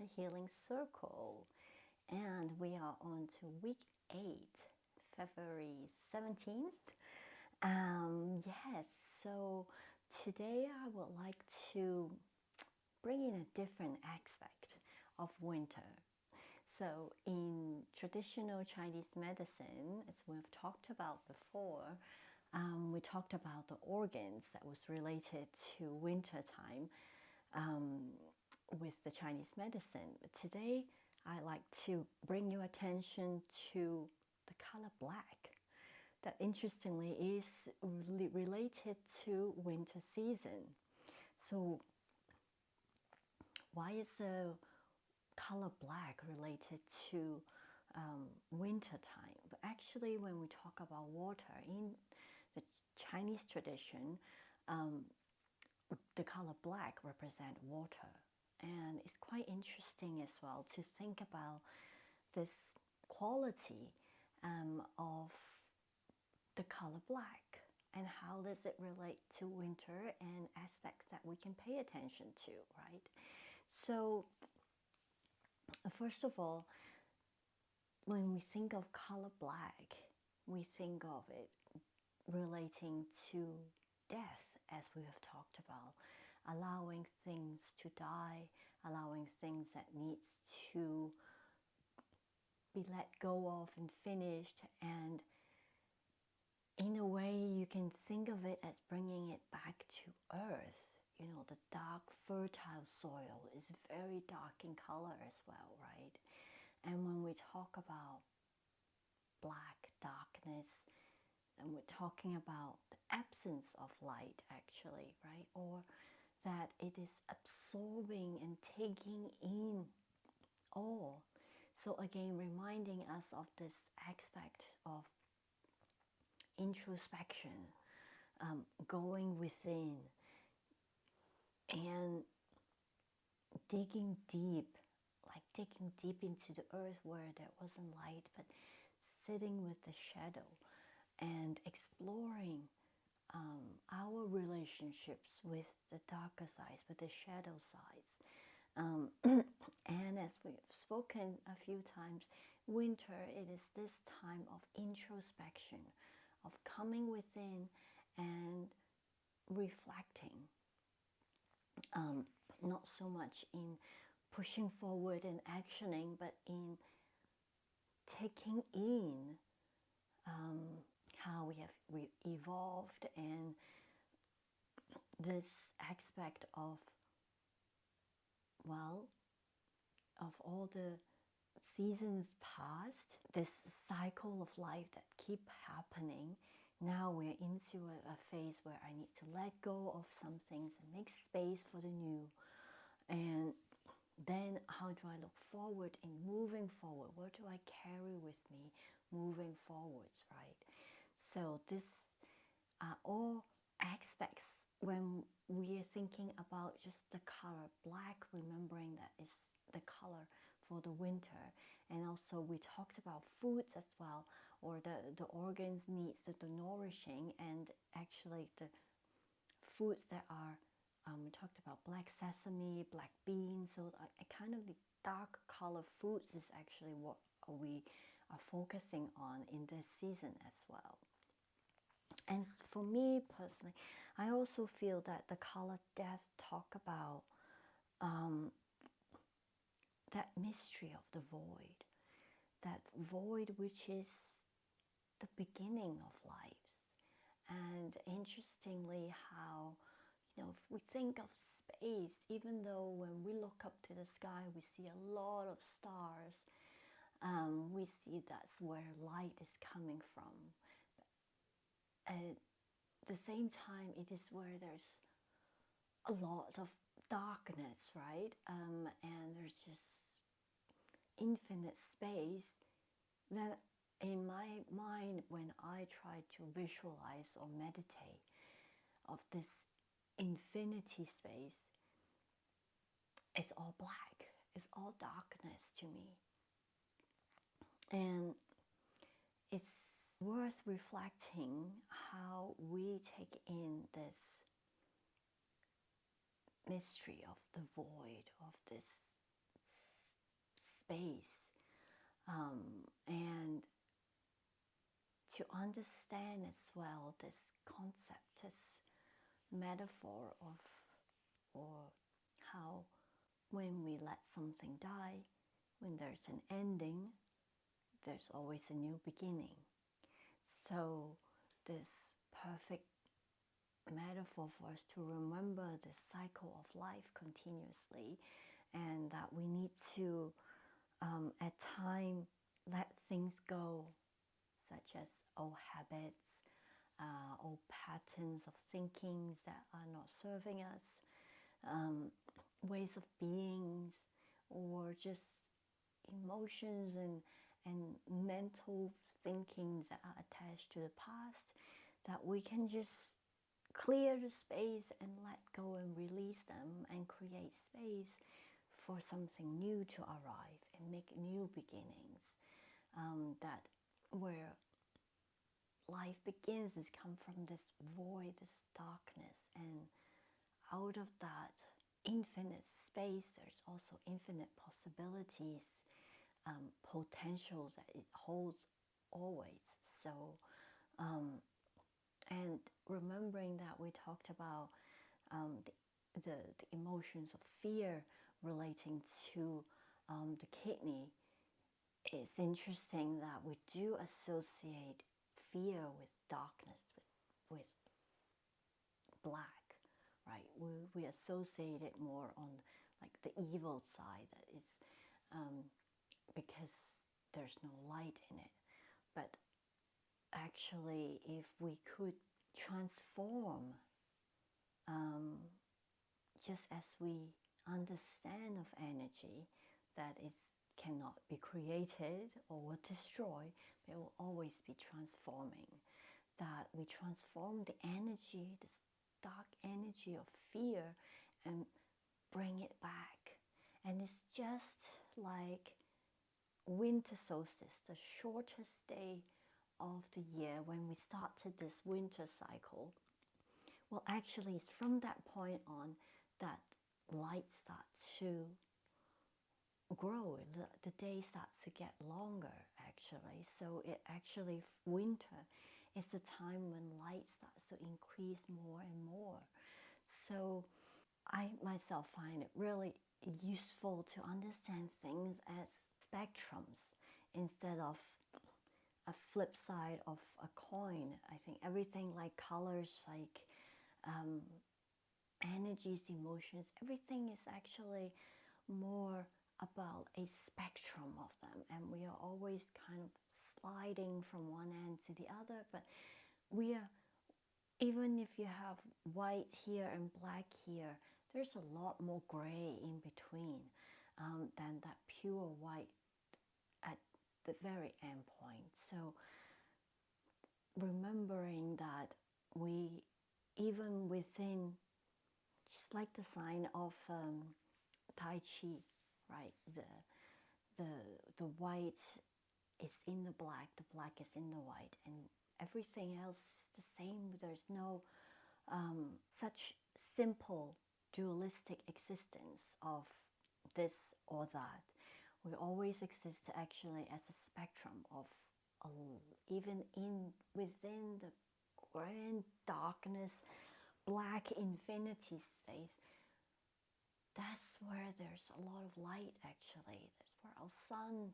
Winter Healing Circle, and we are on to week 8, February 17th. Yes, so today I would like to bring in a different aspect of winter. So in traditional Chinese medicine, as we've talked about before, we talked about the organs that was related to winter time with the Chinese medicine. But today, I'd like to bring your attention to the color black. That interestingly is related to winter season. So why is the color black related to winter time? But actually, when we talk about water in the Chinese tradition, the color black represents water. And it's quite interesting as well to think about this quality of the color black and how does it relate to winter and aspects that we can pay attention to, right? So first of all, when we think of color black, we think of it relating to death, as we have talked about, allowing things to die, allowing things that needs to be let go of and finished. And in a way, you can think of it as bringing it back to earth. You know, the dark, fertile soil is very dark in color as well, right? And when we talk about black, darkness, and we're talking about the absence of light, actually, right? Or that it is absorbing and taking in all. So again, reminding us of this aspect of introspection, going within and digging deep, like digging deep into the earth where there wasn't light, but sitting with the shadow and exploring our relationships with the darker sides, with the shadow sides. And as we've spoken a few times, winter, it is this time of introspection, of coming within and reflecting. Not so much in pushing forward and actioning, but in taking in how we have evolved, and this aspect of, well, of all the seasons past, this cycle of life that keep happening. Now we're into a phase where I need to let go of some things and make space for the new. And then how do I look forward in moving forward? What do I carry with me moving forwards, right? So this are all aspects when we are thinking about just the color black, remembering that is the color for the winter. And also we talked about foods as well, or the organs needs the nourishing, and actually the foods that are we talked about black sesame, black beans. So a kind of the dark color foods is actually what we are focusing on in this season as well. And for me personally, I also feel that the color does talk about that mystery of the void. That void which is the beginning of lives. And interestingly how, you know, if we think of space, even though when we look up to the sky, we see a lot of stars, we see that's where light is coming from. At the same time, it is where there's a lot of darkness, right? And there's just infinite space that in my mind, when I try to visualize or meditate of this infinity space, it's all black, it's all darkness to me. And it's worth reflecting how we take in this mystery of the void, of this space, and to understand as well this concept, this metaphor of, or how when we let something die, when there's an ending, there's always a new beginning. So this perfect metaphor for us to remember the cycle of life continuously, and that we need to at time let things go, such as old habits, old patterns of thinkings that are not serving us, ways of beings, or just emotions and mental thinkings that are attached to the past, that we can just clear the space and let go and release them and create space for something new to arrive and make new beginnings. That where life begins is come from this void, this darkness, and out of that infinite space, there's also infinite possibilities, potentials that it holds always. So, and remembering that we talked about the emotions of fear relating to the kidney, it's interesting that we do associate fear with darkness, with black, right? We associate it more on like the evil side, that is because there's no light in it. But actually, if we could transform, just as we understand of energy, that it cannot be created or destroyed, but it will always be transforming. That we transform the energy, this dark energy of fear, and bring it back. And it's just like winter solstice, the shortest day of the year when we started this winter cycle. Well, actually, it's from that point on that light starts to grow. The day starts to get longer, actually. So it actually, winter is the time when light starts to increase more and more. So I myself find it really useful to understand things as spectrums instead of a flip side of a coin. I think everything like colors, like energies, emotions, everything is actually more about a spectrum of them, and we are always kind of sliding from one end to the other. But we are, even if you have white here and black here, there's a lot more gray in between than that pure white at the very end point. So remembering that we, even within, just like the sign of Tai Chi, right? The white is in the black is in the white, and everything else is the same. There's no such simple dualistic existence of this or that. We always exist actually as a spectrum of even within the grand darkness, black infinity space. That's where there's a lot of light, actually. That's where our sun,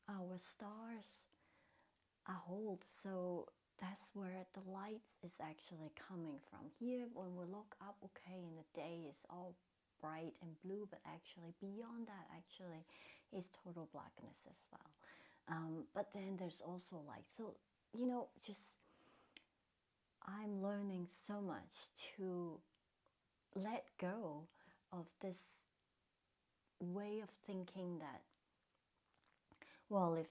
our stars are hold. So that's where the light is actually coming from. Here, when we look up, okay, in the day is all bright and blue, but actually beyond that actually is total blackness as well. But then there's also light. So, just I'm learning so much to let go of this way of thinking that, well, if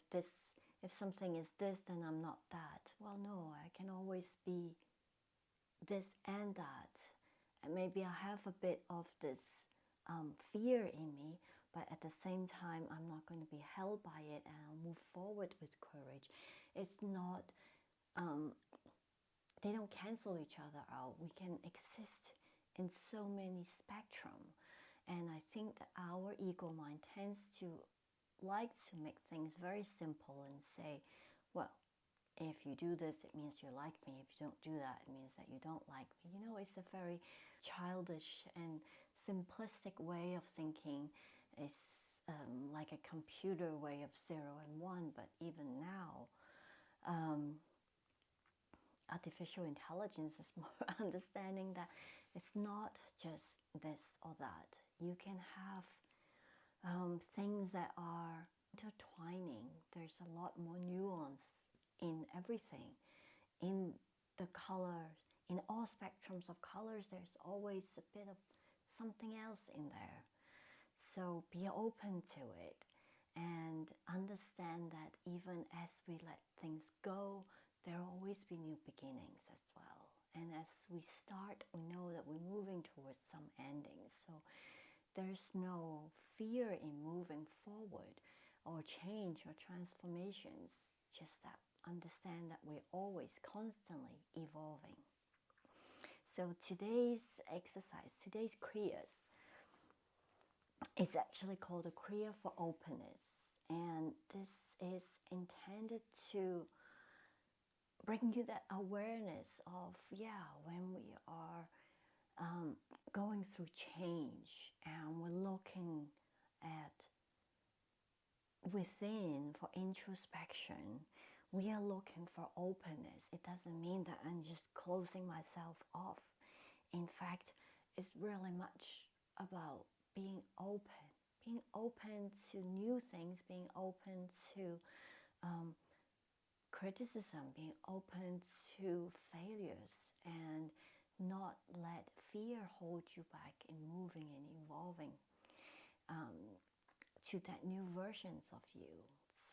something is this, then I'm not that. Well, no, I can always be this and that. And maybe I have a bit of this fear in me, but at the same time, I'm not going to be held by it, and I'll move forward with courage. It's not, they don't cancel each other out. We can exist in so many spectrum. And I think that our ego mind tends to like to make things very simple and say, well, if you do this, it means you like me. If you don't do that, it means that you don't like me. You know, it's a very childish and simplistic way of thinking. It's like a computer way of 0 and 1, but even now, artificial intelligence is more understanding that it's not just this or that. You can have things that are intertwining. There's a lot more nuance in everything. In the colors, in all spectrums of colors, there's always a bit of something else in there. So be open to it and understand that even as we let things go, there will always be new beginnings as well. And as we start, we know that we're moving towards some ending. So there's no fear in moving forward or change or transformations, just that understand that we're always constantly evolving. So today's exercise, today's kriyas, is actually called a kriya for openness. And this is intended to bring you that awareness of, when we are going through change and we're looking at within for introspection, we are looking for openness. It doesn't mean that I'm just closing myself off. In fact, it's really much about being open to new things, being open to criticism, being open to failures, and not let fear hold you back in moving and evolving to that new versions of you.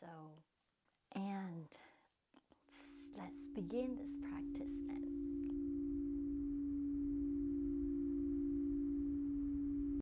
So, and let's begin this practice